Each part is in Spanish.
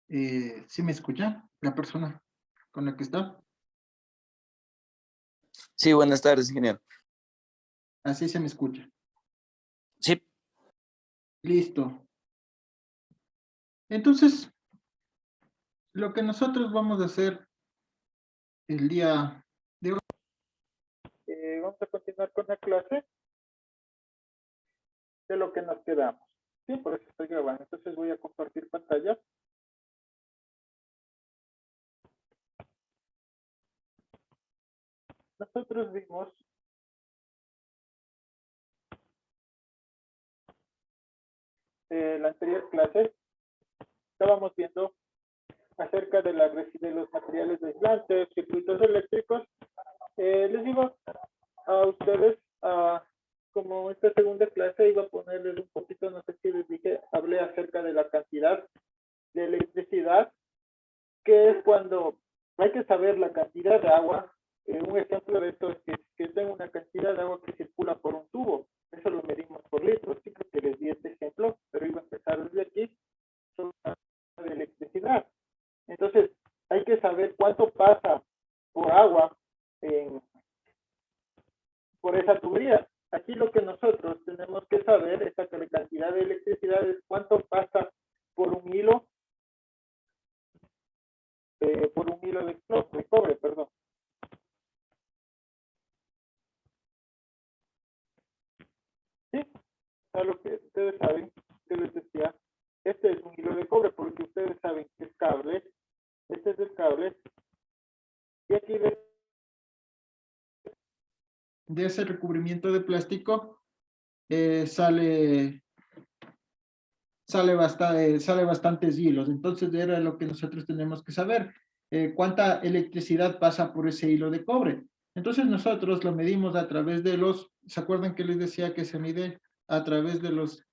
Eh, ¿Sí me escucha la persona con la que está? Sí, buenas tardes, ingeniero. Así se me escucha. Sí, Listo. Entonces, lo que nosotros vamos a hacer el día de hoy, vamos a continuar con la clase de lo que nos quedamos. Sí, por eso estoy grabando. Entonces voy a compartir pantalla. Nosotros vimos la anterior clase, estábamos viendo acerca de los materiales aislantes, circuitos eléctricos. Les digo a ustedes, como esta segunda clase iba a ponerles un poquito, no sé si les dije, hablé acerca de la cantidad de electricidad, que es cuando hay que saber la cantidad de agua. Un ejemplo de esto es que tengo una cantidad de agua que circula por un tubo. Eso lo medimos por litros. Sí, creo que les di este ejemplo, pero iba a empezar desde aquí. Son de electricidad. Entonces, hay que saber cuánto pasa por agua por esa tubería. Aquí lo que nosotros tenemos que saber es la cantidad de electricidad, es cuánto pasa por un hilo de cobre, perdón. Sí, a lo que ustedes saben, que les decía, este es un hilo de cobre, porque ustedes saben que es cable, este es el cable, y aquí de ese recubrimiento de plástico sale bastantes hilos. Entonces era lo que nosotros tenemos que saber, cuánta electricidad pasa por ese hilo de cobre. Entonces nosotros lo medimos a través de los, ¿se acuerdan que les decía que se mide a través de los...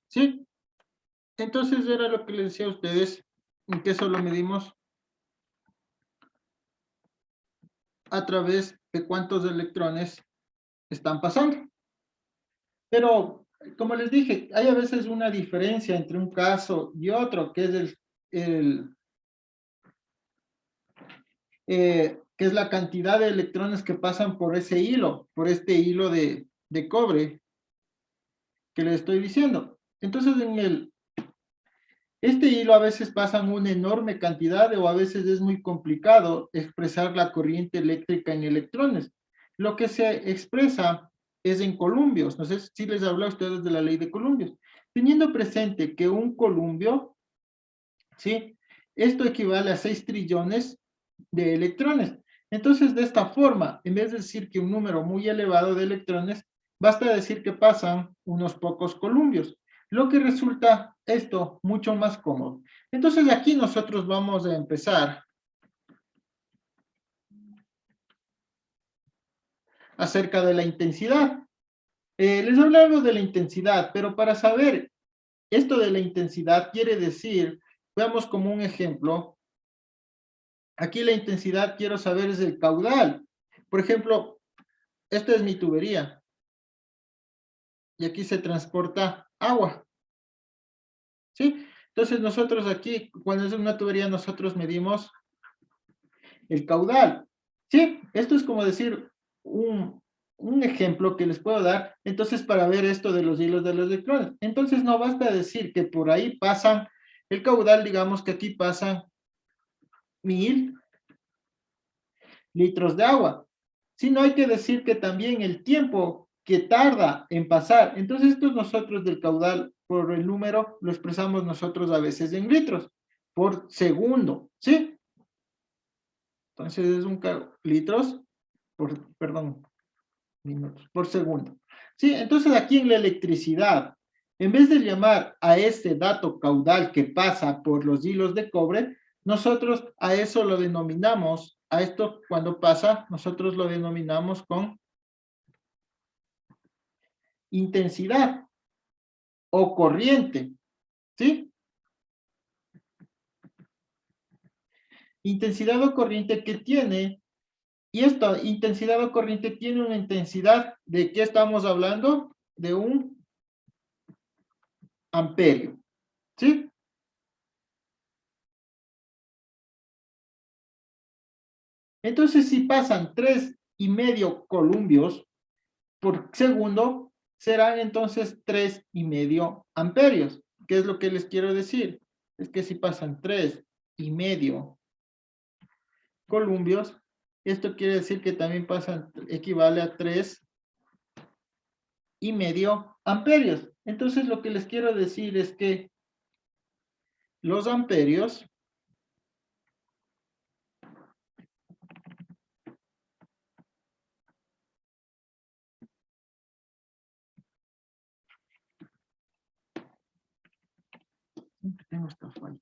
Sí, entonces era lo que les decía a ustedes, que eso lo medimos a través de cuántos electrones están pasando. Pero, como les dije, hay a veces una diferencia entre un caso y otro, que es que es la cantidad de electrones que pasan por ese hilo, por este hilo de cobre que les estoy diciendo. Entonces, este hilo a veces pasan una enorme cantidad o a veces es muy complicado expresar la corriente eléctrica en electrones. Lo que se expresa es en columbios. No sé si les hablé a ustedes de la ley de columbios. Teniendo presente que un columbio, ¿sí? Esto equivale a 6 trillones de electrones. Entonces, de esta forma, en vez de decir que un número muy elevado de electrones, basta decir que pasan unos pocos columbios, lo que resulta esto mucho más cómodo. Entonces, aquí nosotros vamos a empezar acerca de la intensidad. Les hablaba de la intensidad, pero para saber esto de la intensidad quiere decir, veamos como un ejemplo, aquí la intensidad quiero saber es el caudal. Por ejemplo, esta es mi tubería y aquí se transporta agua, ¿sí? Entonces nosotros aquí, cuando es una tubería, nosotros medimos el caudal, ¿sí? Esto es como decir un ejemplo que les puedo dar, entonces para ver esto de los hilos de los electrones. Entonces no basta decir que por ahí pasan, el caudal, digamos que aquí pasan 1000 litros de agua, sino hay que decir que también el tiempo que tarda en pasar. Entonces, esto nosotros del caudal por el número lo expresamos nosotros a veces en litros por segundo, ¿sí? Entonces es litros perdón, minutos por segundo. ¿Sí? Entonces aquí en la electricidad, en vez de llamar a este dato caudal que pasa por los hilos de cobre, nosotros a eso lo denominamos, a esto cuando pasa, nosotros lo denominamos con intensidad o corriente, ¿sí? Intensidad o corriente que tiene, y esta intensidad o corriente tiene una intensidad, ¿de qué estamos hablando? De un amperio, ¿sí? Entonces, si pasan 3,5 columbios por segundo, serán entonces 3,5 amperios. ¿Qué es lo que les quiero decir? Es que si pasan 3,5 columbios, esto quiere decir que también pasan, equivale a 3,5 amperios. Entonces, lo que les quiero decir es que los amperios tengo esta falla.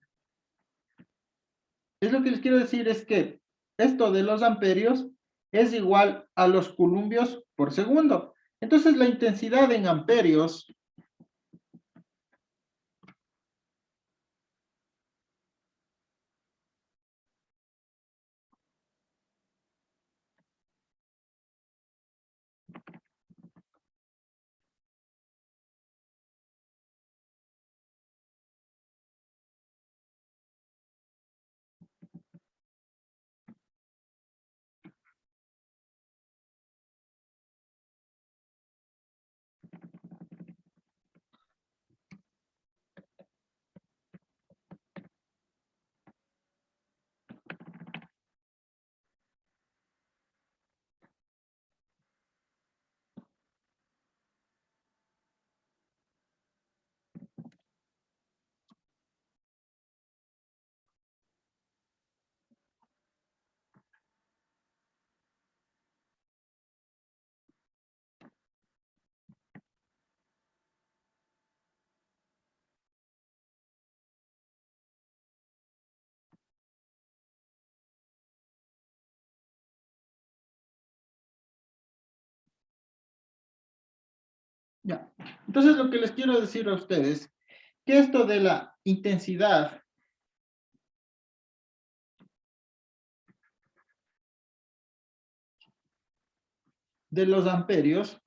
Es lo que les quiero decir es que esto de los amperios es igual a los columbios por segundo. Entonces la intensidad en amperios ya. Entonces lo que les quiero decir a ustedes, que esto de la intensidad de los amperios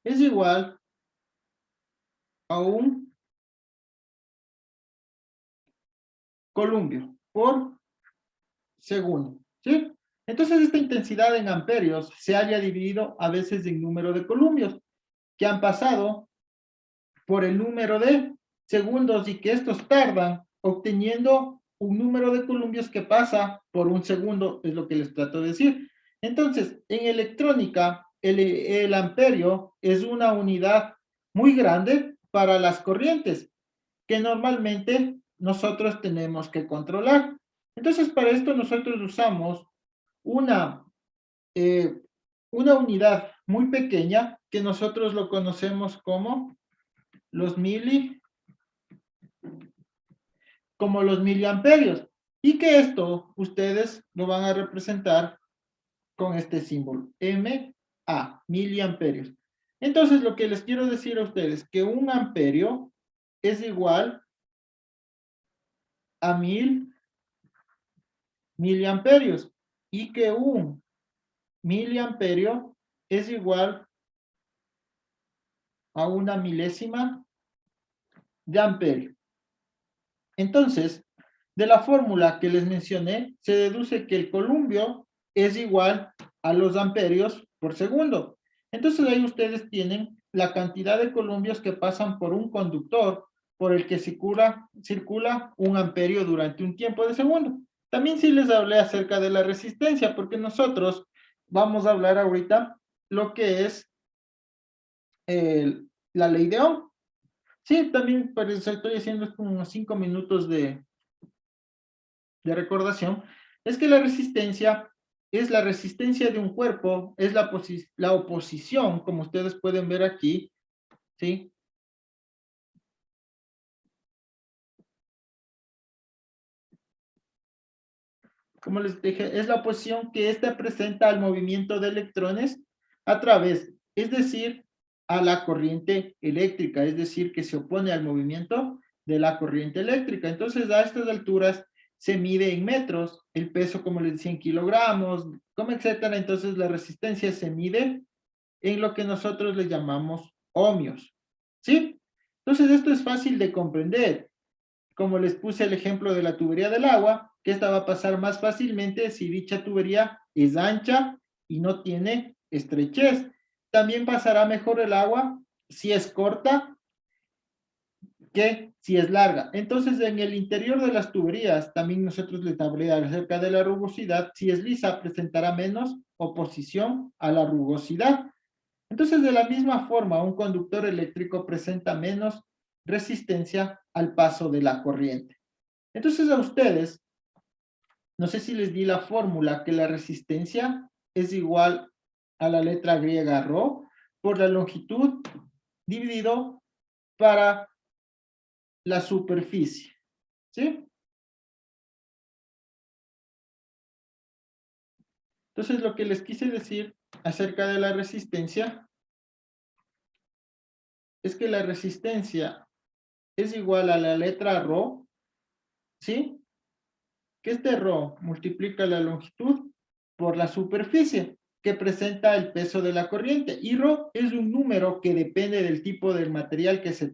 es igual a un columbio por segundo, ¿sí? Entonces esta intensidad en amperios se haya dividido a veces en número de columbios que han pasado por el número de segundos y que estos tardan obteniendo un número de columbios que pasa por un segundo, es lo que les trato de decir. Entonces, en electrónica, el amperio es una unidad muy grande para las corrientes que normalmente nosotros tenemos que controlar. Entonces, para esto nosotros usamos una, eh, una unidad muy pequeña que nosotros lo conocemos como los como los miliamperios, y que esto ustedes lo van a representar con este símbolo, MA, miliamperios. Entonces, lo que les quiero decir a ustedes, que un amperio es igual a 1000 miliamperios, y que un miliamperio es igual a una milésima de amperio. Entonces, de la fórmula que les mencioné, se deduce que el columbio es igual a los amperios por segundo. Entonces ahí ustedes tienen la cantidad de columbios que pasan por un conductor por el que circula un amperio durante un tiempo de segundo. También sí les hablé acerca de la resistencia, porque nosotros vamos a hablar ahorita lo que es la ley de Ohm. Sí, también por eso estoy haciendo unos 5 minutos de recordación, es que la resistencia es la resistencia de un cuerpo, es la oposición, como ustedes pueden ver aquí, ¿sí? como les dije, es la oposición que ésta presenta al movimiento de electrones a través, es decir, a la corriente eléctrica, es decir, que se opone al movimiento de la corriente eléctrica. Entonces, a estas alturas se mide en metros, el peso, como les decía, en kilogramos, como etcétera. Entonces, la resistencia se mide en lo que nosotros le llamamos ohmios, ¿sí? Entonces, esto es fácil de comprender. Como les puse el ejemplo de la tubería del agua, que esta va a pasar más fácilmente si dicha tubería es ancha y no tiene estrechez. También pasará mejor el agua si es corta que si es larga. Entonces, en el interior de las tuberías, también nosotros les hablé acerca de la rugosidad. Si es lisa, presentará menos oposición a la rugosidad. Entonces, de la misma forma, un conductor eléctrico presenta menos resistencia al paso de la corriente. Entonces, a ustedes, no sé si les di la fórmula que la resistencia es igual a la letra griega ρ por la longitud dividido para la superficie, ¿sí? Entonces, lo que les quise decir acerca de la resistencia es que la resistencia es igual a la letra ρ, ¿sí? Que este ρ multiplica la longitud por la superficie que presenta el peso de la corriente. Y ρ es un número que depende del tipo del material que se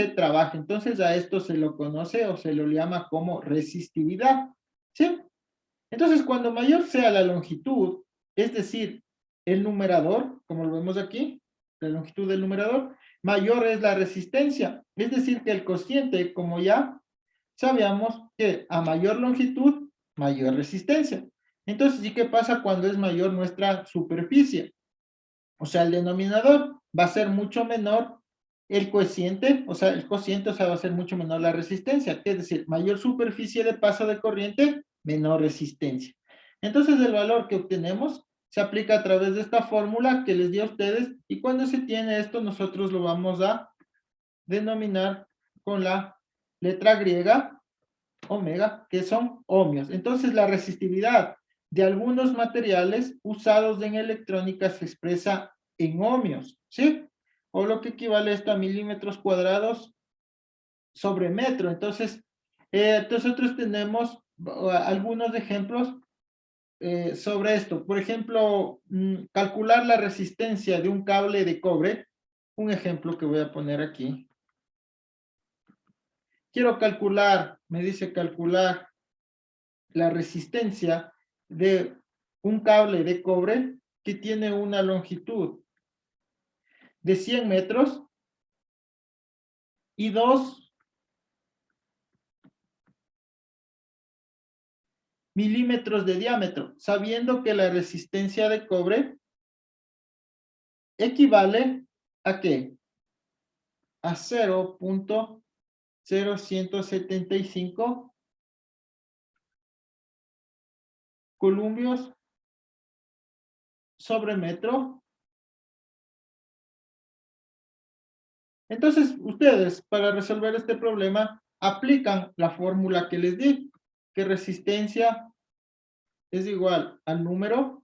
trabaja. Entonces a esto se lo conoce o se lo llama como resistividad, ¿sí? Entonces cuando mayor sea la longitud, es decir, el numerador, como lo vemos aquí, la longitud del numerador, mayor es la resistencia. Es decir, que el cociente, como ya sabíamos que a mayor longitud, mayor resistencia. Entonces, ¿y qué pasa cuando es mayor nuestra superficie? O sea, el denominador va a ser mucho menor el cociente, o sea, va a ser mucho menor la resistencia, es decir, mayor superficie de paso de corriente, menor resistencia. Entonces, el valor que obtenemos se aplica a través de esta fórmula que les di a ustedes, y cuando se tiene esto, nosotros lo vamos a denominar con la letra griega omega, que son ohmios. Entonces, la resistividad de algunos materiales usados en electrónica se expresa en ohmios, ¿sí? O lo que equivale esto a milímetros cuadrados sobre metro. Entonces, nosotros tenemos algunos ejemplos sobre esto. Por ejemplo, calcular la resistencia de un cable de cobre. Un ejemplo que voy a poner aquí. Quiero calcular, me dice calcular la resistencia de un cable de cobre que tiene una longitud de 100 metros y 2 milímetros de diámetro, sabiendo que la resistencia de cobre equivale ¿a qué? A 0.0175 columbios sobre metro. Entonces, ustedes, para resolver este problema, aplican la fórmula que les di, que resistencia es igual al número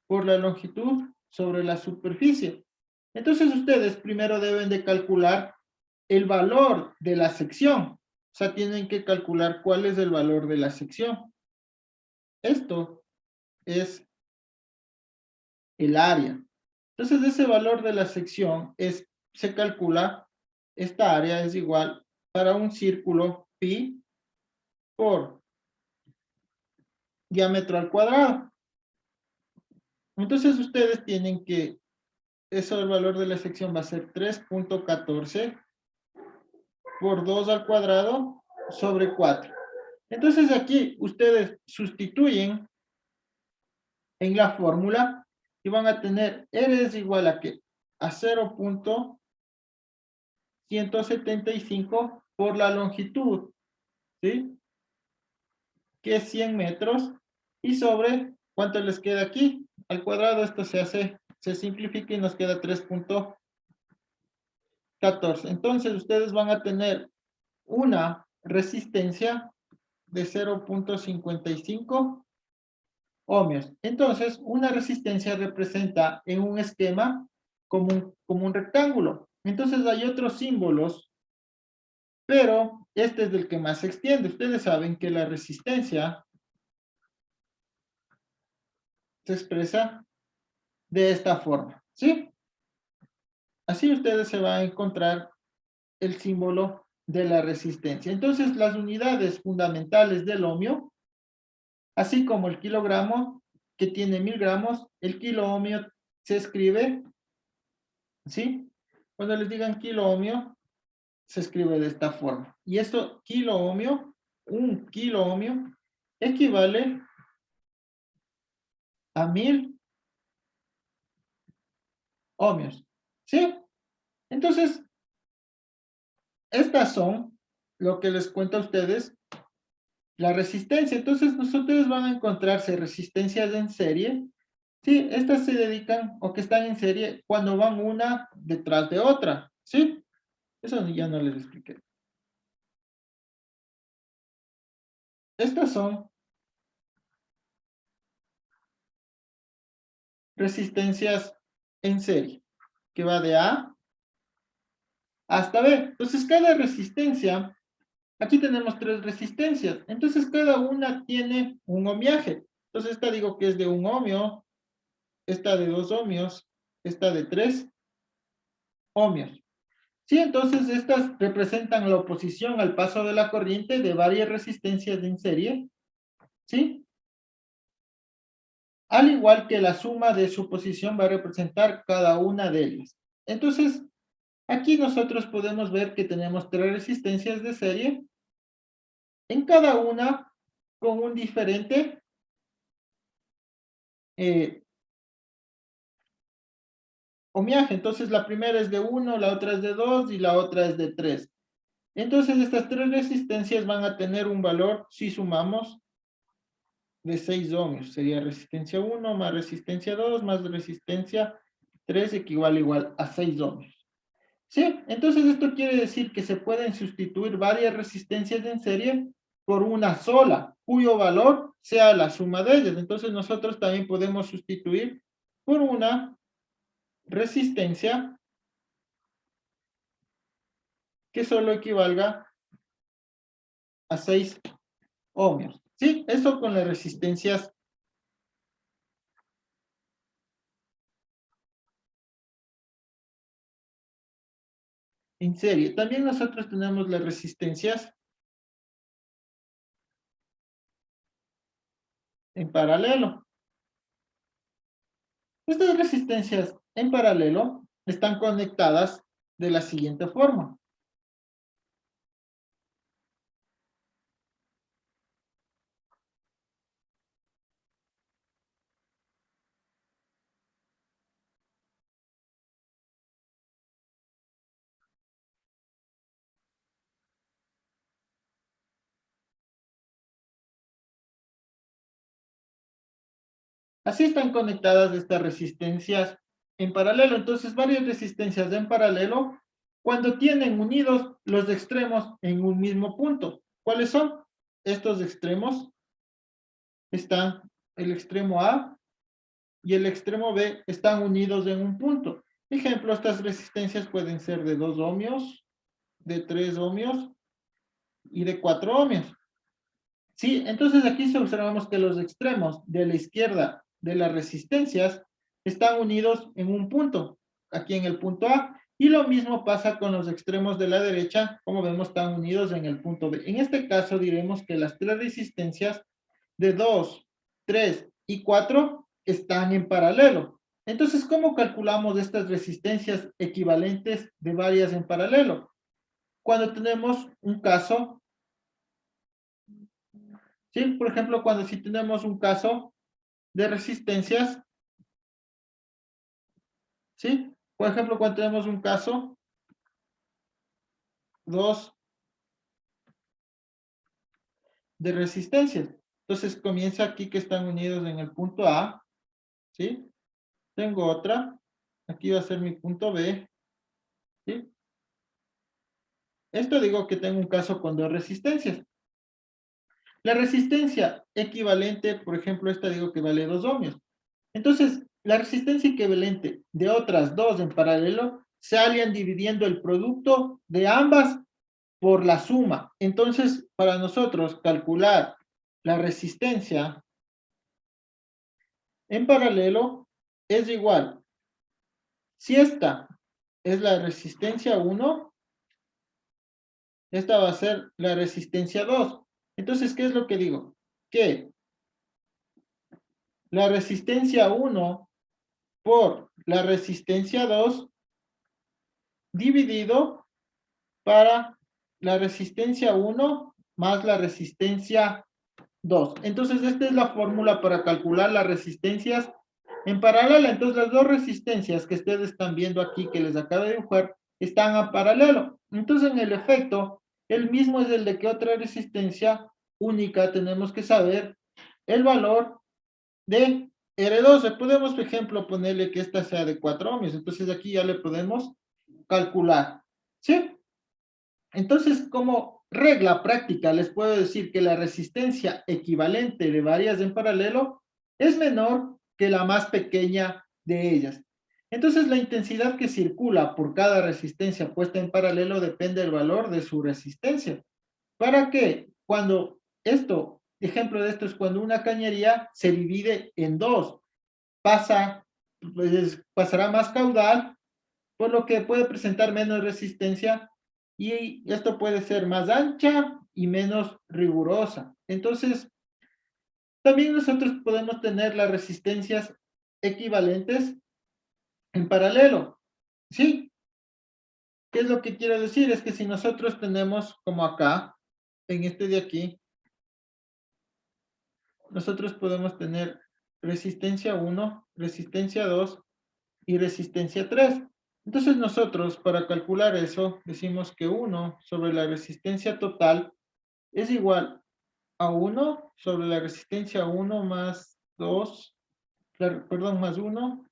por la longitud sobre la superficie. Entonces, ustedes primero deben de calcular el valor de la sección. O sea, tienen que calcular cuál es el valor de la sección. Esto es el área. Entonces, ese valor de la sección se calcula, esta área es igual para un círculo pi por diámetro al cuadrado. Entonces, ustedes tienen que, eso el valor de la sección va a ser 3.14 por 2 al cuadrado sobre 4. Entonces, aquí ustedes sustituyen en la fórmula y van a tener R es igual a ¿qué? A 0.175 por la longitud, ¿sí? Que es 100 metros, y sobre, ¿cuánto les queda aquí? Al cuadrado esto se simplifica y nos queda 3.14. Entonces ustedes van a tener una resistencia de 0.55 ohmios. Entonces, una resistencia representa en un esquema como un rectángulo. Entonces, hay otros símbolos, pero este es el que más se extiende. Ustedes saben que la resistencia se expresa de esta forma, ¿sí? Así ustedes se van a encontrar el símbolo de la resistencia. Entonces, las unidades fundamentales del ohmio, así como el kilogramo, que tiene 1000 gramos, el kilo ohmio se escribe, ¿sí? Cuando les digan kilo ohmio, se escribe de esta forma. Y esto, kilo ohmio, un kilo ohmio, equivale a 1000 ohmios, ¿sí? Entonces, estas son lo que les cuento a ustedes, la resistencia. Entonces, ustedes van a encontrarse resistencias en serie. Sí, estas se dedican o que están en serie cuando van una detrás de otra. ¿Sí? Eso ya no les expliqué. Estas son resistencias en serie, que va de A hasta B. Entonces, cada resistencia, aquí tenemos 3 resistencias. Entonces, cada una tiene un ohmiaje. Entonces, esta digo que es de 1 ohmio, esta de 2 ohmios, esta de 3 ohmios. Sí, entonces estas representan la oposición al paso de la corriente de varias resistencias en serie, ¿sí? Al igual que la suma de su posición va a representar cada una de ellas. Entonces, aquí nosotros podemos ver que tenemos 3 resistencias de serie, en cada una con un diferente ohmiaje. Entonces, la primera es de 1, la otra es de 2 y la otra es de 3. Entonces, estas 3 resistencias van a tener un valor, si sumamos, de 6 ohmios. Sería resistencia 1 más resistencia 2 más resistencia 3 equivale igual a 6 ohmios. ¿Sí? Entonces esto quiere decir que se pueden sustituir varias resistencias en serie por una sola, cuyo valor sea la suma de ellas. Entonces nosotros también podemos sustituir por una resistencia que solo equivalga a 6 ohmios. ¿Sí? Eso con las resistencias en serie. También nosotros tenemos las resistencias en paralelo. Estas resistencias en paralelo están conectadas de la siguiente forma. Así están conectadas estas resistencias en paralelo. Entonces, varias resistencias en paralelo cuando tienen unidos los extremos en un mismo punto. ¿Cuáles son? Estos extremos están, el extremo A y el extremo B están unidos en un punto. Ejemplo, estas resistencias pueden ser de 2 ohmios, de 3 ohmios y de 4 ohmios. Sí, entonces aquí observamos que los extremos de la izquierda de las resistencias están unidos en un punto, aquí en el punto A, y lo mismo pasa con los extremos de la derecha, como vemos están unidos en el punto B. En este caso diremos que las 3 resistencias de 2, 3 y 4 están en paralelo. Entonces, ¿cómo calculamos estas resistencias equivalentes de varias en paralelo? Cuando tenemos un caso, ¿sí? Por ejemplo, cuando si tenemos un caso de resistencias, ¿sí? Por ejemplo, cuando tenemos un caso, 2 de resistencias. Entonces comienza aquí que están unidos en el punto A, ¿sí? Tengo otra, aquí va a ser mi punto B, ¿sí? Esto digo que tengo un caso con 2 resistencias. La resistencia equivalente, por ejemplo, esta digo que vale 2 ohmios. Entonces, la resistencia equivalente de otras dos en paralelo se hallan dividiendo el producto de ambas por la suma. Entonces, para nosotros calcular la resistencia en paralelo es igual. Si esta es la resistencia 1, esta va a ser la resistencia 2. Entonces, ¿qué es lo que digo? Que la resistencia 1 por la resistencia 2 dividido para la resistencia 1 más la resistencia 2. Entonces, esta es la fórmula para calcular las resistencias en paralelo. Entonces, las dos resistencias que ustedes están viendo aquí, que les acabo de dibujar, están a paralelo. Entonces, en el efecto, el mismo es el de que otra resistencia única tenemos que saber el valor de R12. Podemos, por ejemplo, ponerle que esta sea de 4 ohmios. Entonces, aquí ya le podemos calcular. ¿Sí? Entonces, como regla práctica, les puedo decir que la resistencia equivalente de varias en paralelo es menor que la más pequeña de ellas. Entonces, la intensidad que circula por cada resistencia puesta en paralelo depende del valor de su resistencia. ¿Para qué? Cuando esto, ejemplo de esto es cuando una cañería se divide en dos, pasará más caudal, por lo que puede presentar menos resistencia y esto puede ser más ancha y menos rigurosa. Entonces, también nosotros podemos tener las resistencias equivalentes en paralelo. ¿Sí? ¿Qué es lo que quiero decir? Es que si nosotros tenemos como acá, en este de aquí, nosotros podemos tener resistencia 1, resistencia 2 y resistencia 3. Entonces nosotros para calcular eso decimos que 1 sobre la resistencia total es igual a 1 sobre la resistencia 1 más 2, perdón, más 1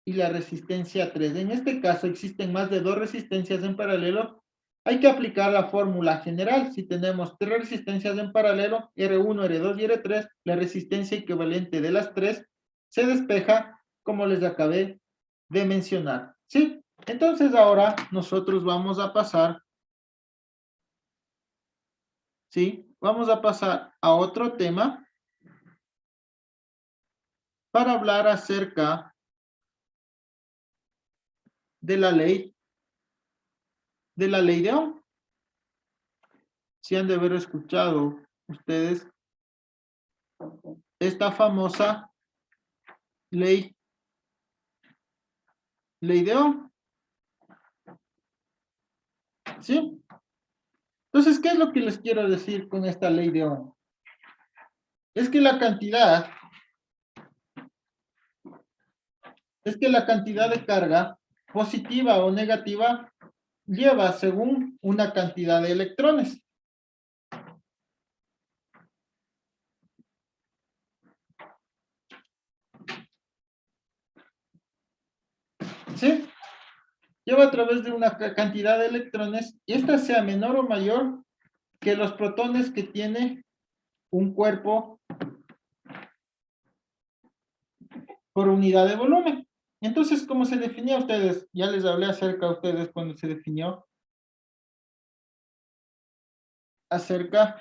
y la resistencia 3. En este caso existen más de dos resistencias en paralelo. Hay que aplicar la fórmula general. Si tenemos tres resistencias en paralelo, R1, R2 y R3, la resistencia equivalente de las tres se despeja como les acabé de mencionar. ¿Sí? Entonces ahora nosotros vamos a pasar, ¿sí? Vamos a pasar a otro tema para hablar acerca de la ley de Ohm. Si han de haber escuchado ustedes esta famosa ley de Ohm. ¿Sí? Entonces, ¿qué es lo que les quiero decir con esta ley de Ohm? Es que la cantidad de carga positiva o negativa lleva según una cantidad de electrones. ¿Sí? Lleva a través de una cantidad de electrones y esta sea menor o mayor que los protones que tiene un cuerpo por unidad de volumen. Entonces, ¿cómo se definió a ustedes? Ya les hablé acerca a ustedes cuando se definió acerca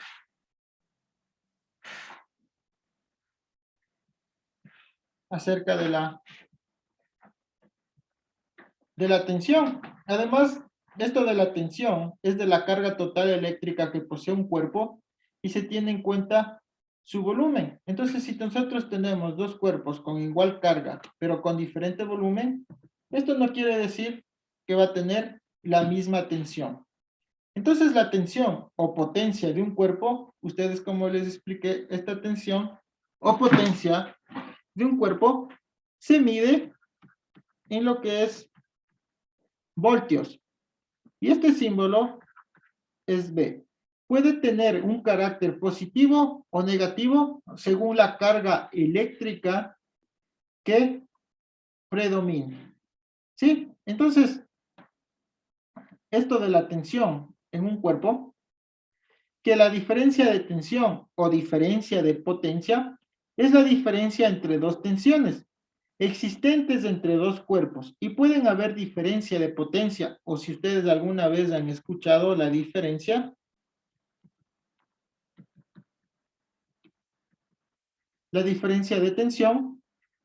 de la tensión. Además, esto de la tensión es de la carga total eléctrica que posee un cuerpo y se tiene en cuenta su volumen. Entonces, si nosotros tenemos dos cuerpos con igual carga, pero con diferente volumen, esto no quiere decir que va a tener la misma tensión. Entonces, la tensión o potencia de un cuerpo, ustedes como les expliqué, esta tensión o potencia de un cuerpo se mide en lo que es voltios. Y este símbolo es B. Puede tener un carácter positivo o negativo según la carga eléctrica que predomine. ¿Sí? Entonces, esto de la tensión en un cuerpo que la diferencia de tensión o diferencia de potencia es la diferencia entre dos tensiones existentes entre dos cuerpos y pueden haber diferencia de potencia o si ustedes alguna vez han escuchado la diferencia de tensión,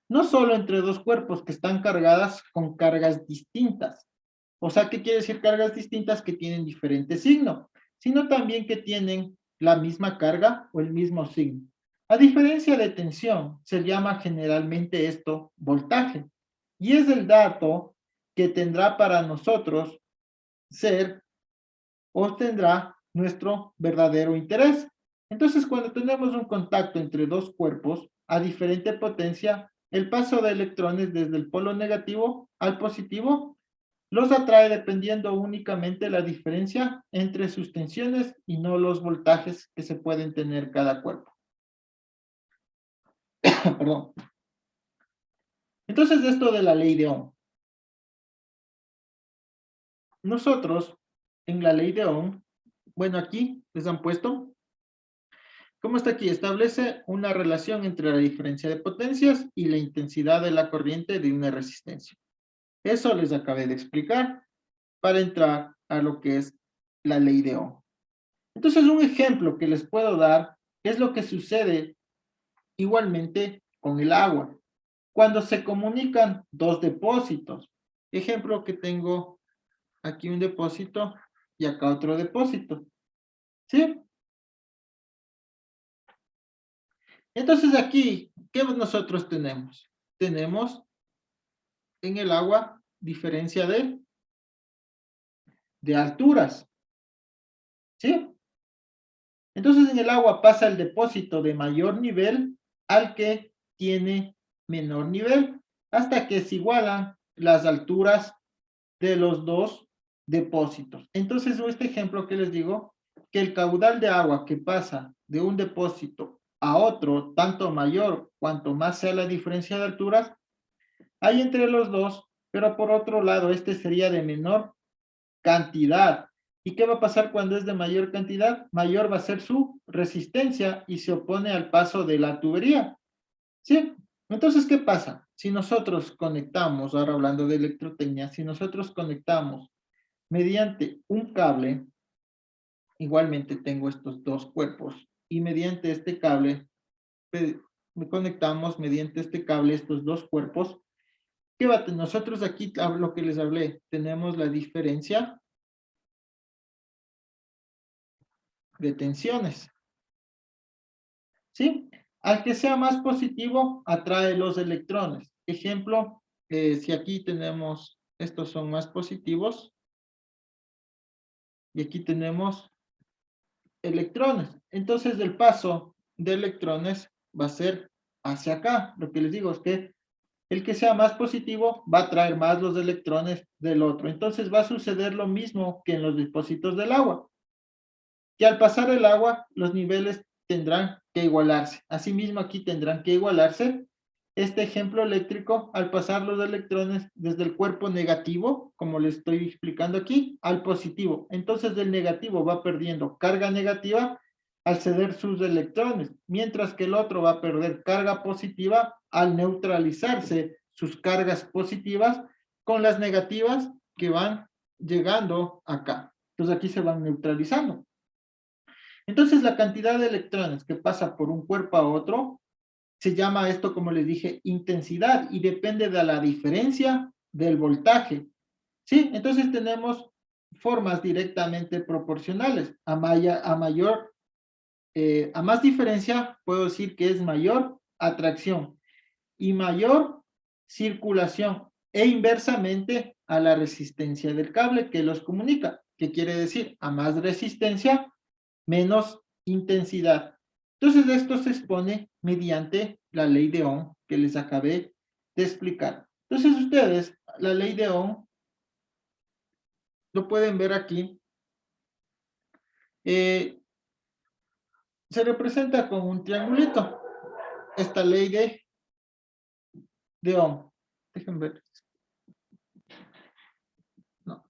no solo entre dos cuerpos que están cargadas con cargas distintas. O sea, ¿qué quiere decir cargas distintas que tienen diferente signo? Sino también que tienen la misma carga o el mismo signo. A diferencia de tensión, se llama generalmente esto voltaje. Y es el dato que tendrá para nosotros ser o tendrá nuestro verdadero interés. Entonces, cuando tenemos un contacto entre dos cuerpos a diferente potencia, el paso de electrones desde el polo negativo al positivo los atrae dependiendo únicamente de la diferencia entre sus tensiones y no los voltajes que se pueden tener cada cuerpo. Perdón. Entonces, esto de la ley de Ohm. Nosotros, en la ley de Ohm, bueno, aquí les han puesto, ¿cómo está aquí? Establece una relación entre la diferencia de potencias y la intensidad de la corriente de una resistencia. Eso les acabé de explicar para entrar a lo que es la ley de Ohm. Entonces, un ejemplo que les puedo dar es lo que sucede igualmente con el agua. Cuando se comunican dos depósitos. Ejemplo que tengo aquí un depósito y acá otro depósito. ¿Sí? Entonces aquí, ¿qué nosotros tenemos? Tenemos en el agua diferencia de alturas. ¿Sí? Entonces en el agua pasa el depósito de mayor nivel al que tiene menor nivel, hasta que se igualan las alturas de los dos depósitos. Entonces, este ejemplo que les digo, que el caudal de agua que pasa de un depósito a otro, tanto mayor cuanto más sea la diferencia de alturas, hay entre los dos, pero por otro lado, este sería de menor cantidad. ¿Y qué va a pasar cuando es de mayor cantidad? Mayor va a ser su resistencia y se opone al paso de la tubería. ¿Sí? Entonces, ¿qué pasa? Si nosotros conectamos, ahora hablando de electrotecnia, si nosotros conectamos mediante un cable, igualmente tengo estos dos cuerpos, y mediante este cable, conectamos mediante este cable estos dos cuerpos, ¿qué va a tener? Nosotros aquí, lo que les hablé, tenemos la diferencia de tensiones, ¿sí? Al que sea más positivo, atrae los electrones. Ejemplo, si aquí tenemos, estos son más positivos, y aquí tenemos electrones. Entonces, el paso de electrones va a ser hacia acá. Lo que les digo es que el que sea más positivo va a traer más los electrones del otro. Entonces, va a suceder lo mismo que en los depósitos del agua, que al pasar el agua, los niveles tendrán que igualarse. Asimismo, aquí tendrán que igualarse. Este ejemplo eléctrico, al pasar los electrones desde el cuerpo negativo, como les estoy explicando aquí, al positivo. Entonces, el negativo va perdiendo carga negativa al ceder sus electrones, mientras que el otro va a perder carga positiva al neutralizarse sus cargas positivas con las negativas que van llegando acá. Entonces, aquí se van neutralizando. Entonces, la cantidad de electrones que pasa por un cuerpo a otro, se llama esto, como les dije, intensidad y depende de la diferencia del voltaje. ¿Sí? Entonces tenemos formas directamente proporcionales. A más diferencia, puedo decir que es mayor atracción y mayor circulación e inversamente a la resistencia del cable que los comunica. ¿Qué quiere decir? A más resistencia, menos intensidad. Entonces, esto se expone mediante la ley de Ohm que les acabé de explicar. Entonces, ustedes, la ley de Ohm, lo pueden ver aquí, eh, se representa con un triangulito, esta ley de Ohm. Déjenme ver. No,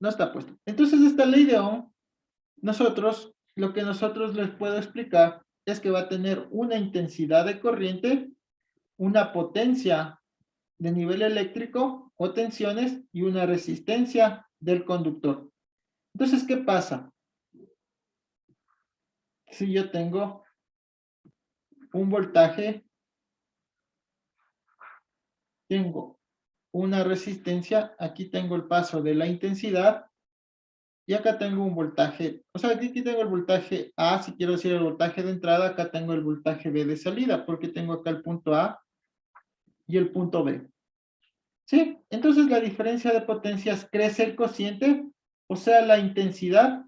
no está puesto. Entonces, esta ley de Ohm, nosotros lo que nosotros les puedo explicar es que va a tener una intensidad de corriente, una potencia de nivel eléctrico o tensiones y una resistencia del conductor. Entonces, ¿qué pasa? Si yo tengo un voltaje, tengo una resistencia, aquí tengo el paso de la intensidad y acá tengo un voltaje, o sea, aquí tengo el voltaje A, si quiero decir el voltaje de entrada, acá tengo el voltaje B de salida, porque tengo acá el punto A y el punto B. ¿Sí? Entonces la diferencia de potencias crece el cociente, o sea, la intensidad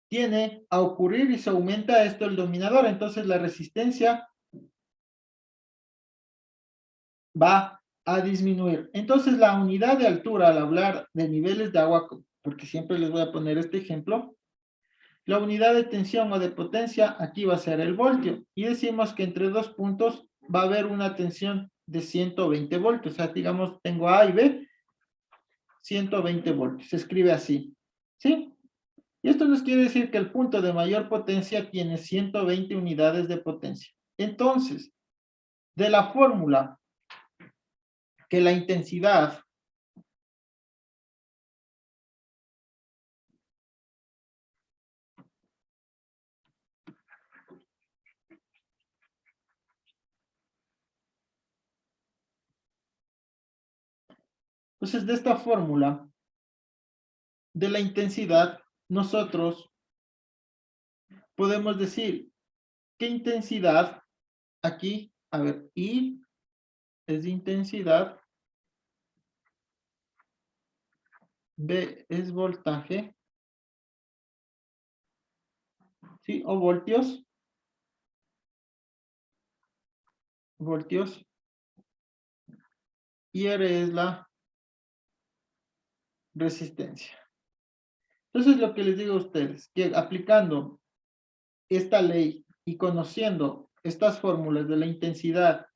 tiene a ocurrir y se aumenta esto el dominador, entonces la resistencia va a disminuir. Entonces la unidad de altura al hablar de niveles de agua, porque siempre les voy a poner este ejemplo, la unidad de tensión o de potencia aquí va a ser el voltio y decimos que entre dos puntos va a haber una tensión de 120 voltios, o sea, digamos, tengo A y B, 120 voltios, se escribe así, ¿sí? Y esto nos quiere decir que el punto de mayor potencia tiene 120 unidades de potencia. Entonces, de la fórmula que la intensidad entonces de esta fórmula de la intensidad, nosotros podemos decir qué intensidad aquí, a ver, I es intensidad, B es voltaje, ¿sí? O voltios, y R es la resistencia. Entonces, lo que les digo a ustedes, que aplicando esta ley y conociendo estas fórmulas de la intensidad,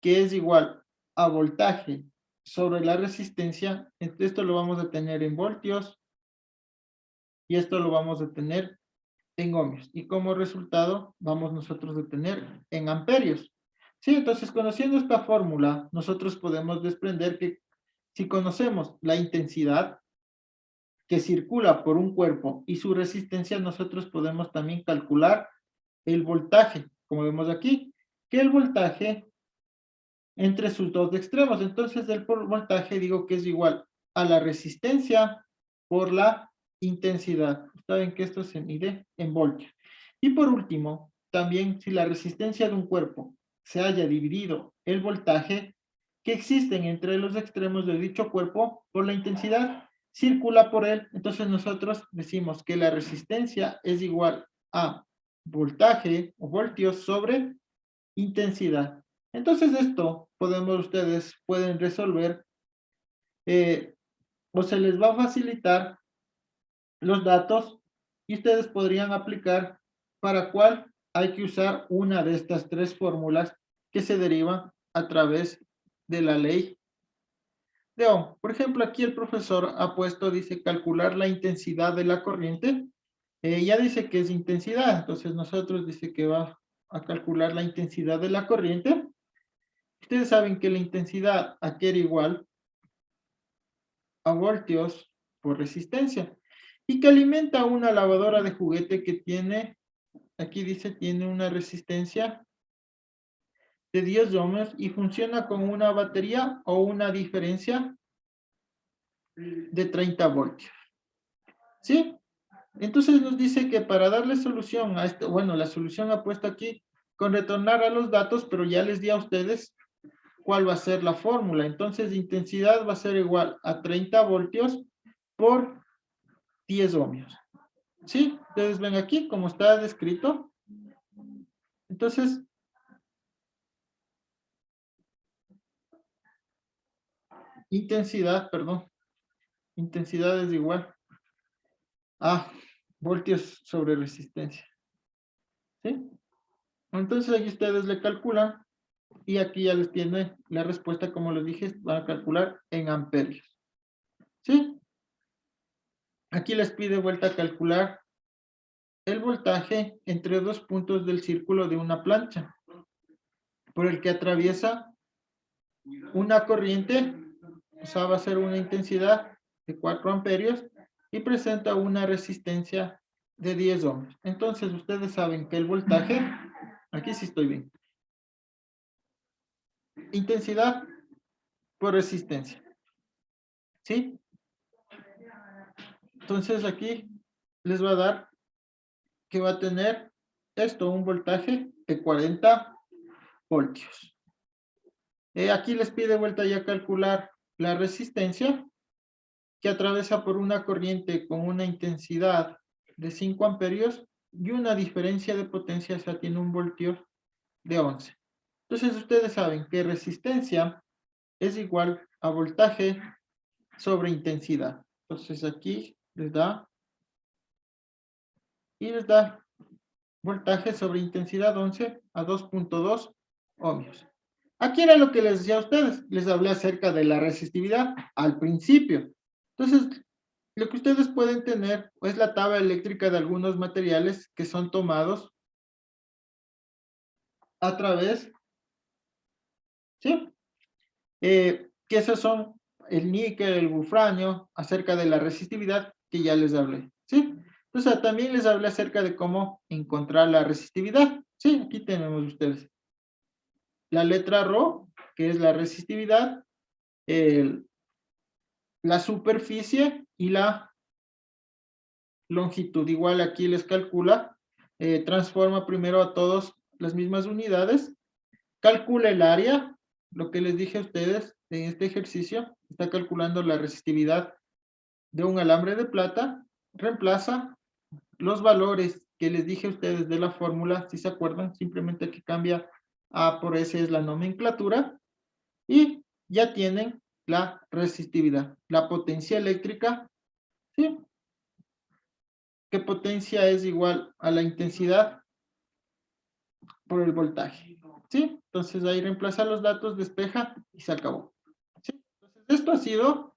que es igual a voltaje sobre la resistencia, esto lo vamos a tener en voltios y esto lo vamos a tener en ohmios. Y como resultado, vamos nosotros a tener en amperios. Sí, entonces conociendo esta fórmula, nosotros podemos desprender que si conocemos la intensidad que circula por un cuerpo y su resistencia, nosotros podemos también calcular el voltaje, como vemos aquí, que el voltaje entre sus dos extremos. Entonces, el voltaje digo que es igual a la resistencia por la intensidad. Saben que esto se mide en voltios. Y por último, también si la resistencia de un cuerpo se haya dividido el voltaje que existen entre los extremos de dicho cuerpo por la intensidad, circula por él. Entonces nosotros decimos que la resistencia es igual a voltaje o voltios sobre intensidad. Entonces esto ustedes pueden resolver o se les va a facilitar los datos y ustedes podrían aplicar para cuál hay que usar una de estas tres fórmulas que se derivan a través de la ley de Ohm. Por ejemplo, aquí el profesor ha puesto, dice, calcular la intensidad de la corriente. Ya dice que es intensidad, entonces nosotros dice que va a calcular la intensidad de la corriente. Ustedes saben que la intensidad aquí era igual a voltios por resistencia y que alimenta una lavadora de juguete que tiene, aquí dice, tiene una resistencia de 10 ohmios y funciona con una batería o una diferencia de 30 voltios. ¿Sí? Entonces nos dice que para darle solución a esto, bueno, la solución ha puesto aquí con retornar a los datos, pero ya les di a ustedes cuál va a ser la fórmula. Entonces, intensidad va a ser igual a 30 voltios por 10 ohmios. ¿Sí? Ustedes ven aquí como está descrito. Entonces, intensidad es igual a voltios sobre resistencia. ¿Sí? Entonces, aquí ustedes le calculan y aquí ya les tiene la respuesta, como les dije, van a calcular en amperios. ¿Sí? Aquí les pide vuelta a calcular el voltaje entre dos puntos del círculo de una plancha por el que atraviesa una corriente, o sea, va a ser una intensidad de 4 amperios y presenta una resistencia de 10 ohms. Entonces, ustedes saben que el voltaje, aquí sí estoy bien, intensidad por resistencia, ¿sí? Entonces, aquí les va a dar que va a tener esto, un voltaje de 40 voltios. Aquí les pide vuelta ya calcular la resistencia que atraviesa por una corriente con una intensidad de 5 amperios y una diferencia de potencia, o sea, tiene un voltio de 11. Entonces, ustedes saben que resistencia es igual a voltaje sobre intensidad. Entonces, aquí les da voltaje sobre intensidad 11 a 2.2 ohmios. Aquí era lo que les decía a ustedes. Les hablé acerca de la resistividad al principio. Entonces, lo que ustedes pueden tener es la tabla eléctrica de algunos materiales que son tomados a través, ¿sí? Que esos son el níquel, el wolframio, acerca de la resistividad que ya les hablé, ¿sí? Entonces, también les hablé acerca de cómo encontrar la resistividad, ¿sí? Aquí tenemos ustedes la letra Rho, que es la resistividad, la superficie y la longitud. Igual aquí les calcula, transforma primero a todos las mismas unidades, calcula el área, lo que les dije a ustedes en este ejercicio, está calculando la resistividad de un alambre de plata, reemplaza los valores que les dije a ustedes de la fórmula, si se acuerdan, simplemente que cambia A por S es la nomenclatura, y ya tienen la resistividad, la potencia eléctrica, ¿sí? ¿Qué potencia es igual a la intensidad por el voltaje? ¿Sí? Entonces ahí reemplaza los datos, despeja y se acabó. ¿Sí? Entonces esto ha sido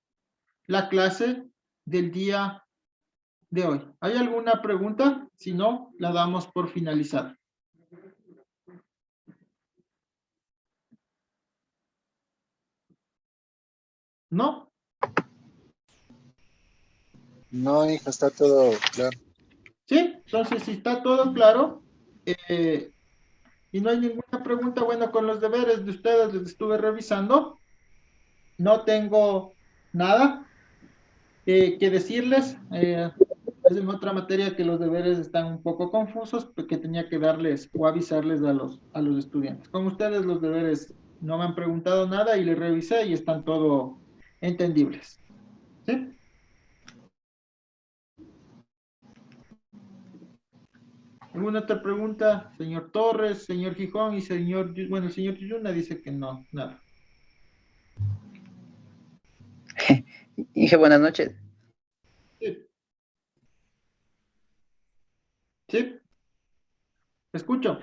la clase del día de hoy. ¿Hay alguna pregunta? Si no, la damos por finalizada. ¿No? No, hija, está todo claro. ¿Sí? Entonces, si está todo claro y no hay ninguna pregunta, bueno, con los deberes de ustedes les estuve revisando. No tengo nada que decirles. Es en otra materia que los deberes están un poco confusos, que tenía que darles o avisarles a los estudiantes. Con ustedes los deberes no me han preguntado nada y les revisé y están todo entendibles. ¿Sí? ¿Alguna otra pregunta? Señor Torres, señor Gijón y señor, bueno, el señor Yuna dice que no, nada. Inge, buenas noches. Sí. ¿Sí? Escucho.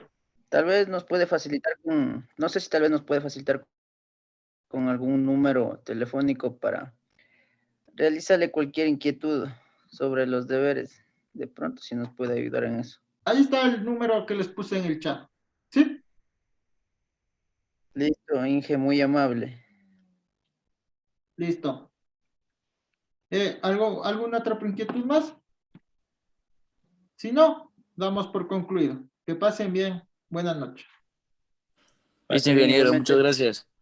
Tal vez nos puede facilitar no sé si tal vez nos puede facilitar con algún número telefónico para realizarle cualquier inquietud sobre los deberes. De pronto, si nos puede ayudar en eso. Ahí está el número que les puse en el chat. ¿Sí? Listo, Inge, muy amable. Listo. ¿Alguna otra inquietud más? Si no, damos por concluido. Que pasen bien. Buenas noches. Listo, Pase bien, ingeniero, muchas igualmente. gracias.